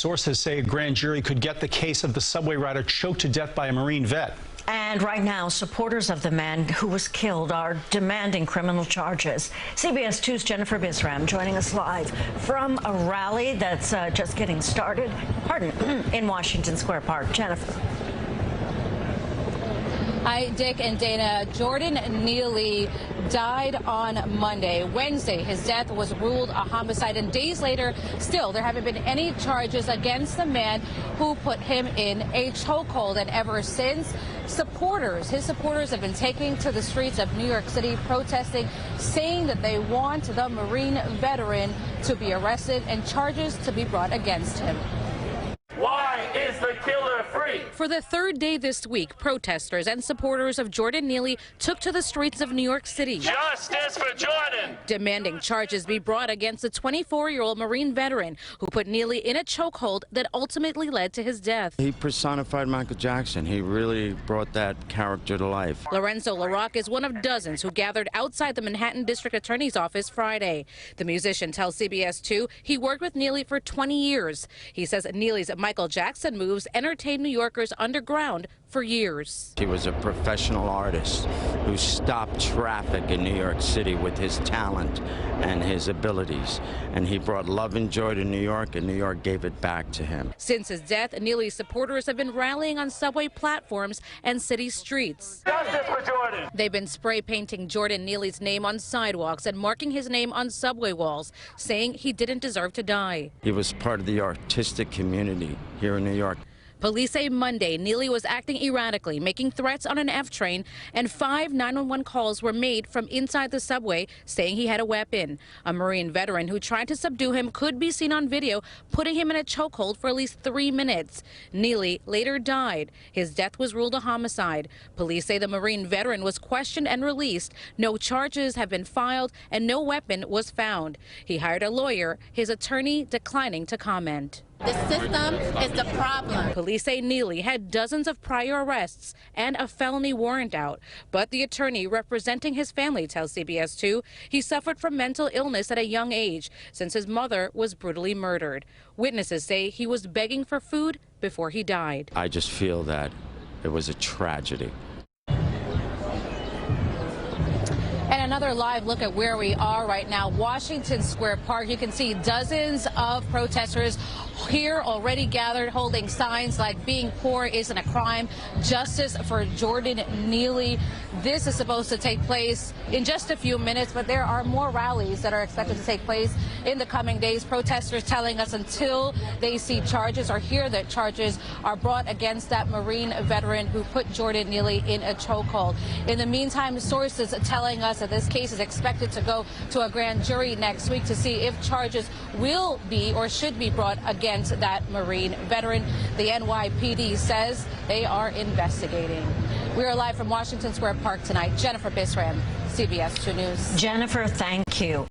Sources say a grand jury could get the case of the subway rider choked to death by a Marine vet. And right now, supporters of the man who was killed are demanding criminal charges. CBS 2's Jennifer Bisram joining us live from a rally that's just getting started, in Washington Square Park. Jennifer. Hi, Dick and Dana. Jordan Neely died on Monday. Wednesday, his death was ruled a homicide, and days later, still, there haven't been any charges against the man who put him in a chokehold. And ever since, his supporters have been taking to the streets of New York City protesting, saying that they want the Marine veteran to be arrested and charges to be brought against him. Why is the killer free? For the third day this week, protesters and supporters of Jordan Neely took to the streets of New York City. Justice for Jordan! Demanding charges be brought against the 24-year-old Marine veteran who put Neely in a chokehold that ultimately led to his death. He personified Michael Jackson. He really brought that character to life. Lorenzo LaRocque is one of dozens who gathered outside the Manhattan District Attorney's office Friday. The musician tells CBS 2 he worked with Neely for 20 years. He says Neely's Michael Jackson moves entertained New Yorkers underground for years. He was a professional artist who stopped traffic in New York City with his talent and his abilities. And he brought love and joy to New York, and New York gave it back to him. Since his death, Neely's supporters have been rallying on subway platforms and city streets. Justice for Jordan! They've been spray painting Jordan Neely's name on sidewalks and marking his name on subway walls, saying he didn't deserve to die. He was part of the artistic community here in New York. Police say Monday Neely was acting erratically, making threats on an F train, and 5 911 calls were made from inside the subway saying he had a weapon. A Marine veteran who tried to subdue him could be seen on video putting him in a chokehold for at least 3 minutes. Neely later died. His death was ruled a homicide. Police say the Marine veteran was questioned and released. No charges have been filed and no weapon was found. He hired a lawyer, his attorney declining to comment. The system is the problem. Police say Neely had dozens of prior arrests and a felony warrant out. But the attorney representing his family tells CBS 2 he suffered from mental illness at a young age since his mother was brutally murdered. Witnesses say he was begging for food before he died. I just feel that it was a tragedy. And another live look at where we are right now, Washington Square Park. You can see dozens of protesters here already gathered holding signs like being poor isn't a crime, justice for Jordan Neely. This is supposed to take place in just a few minutes, but there are more rallies that are expected to take place in the coming days. Protesters telling us until they see charges or hear that charges are brought against that Marine veteran who put Jordan Neely in a chokehold. In the meantime, sources telling us that this case is expected to go to a grand jury next week to see if charges will be or should be brought against that Marine veteran. The NYPD says they are investigating. We are live from Washington Square Park tonight. Jennifer Bisram, CBS 2 News. Jennifer, thank you.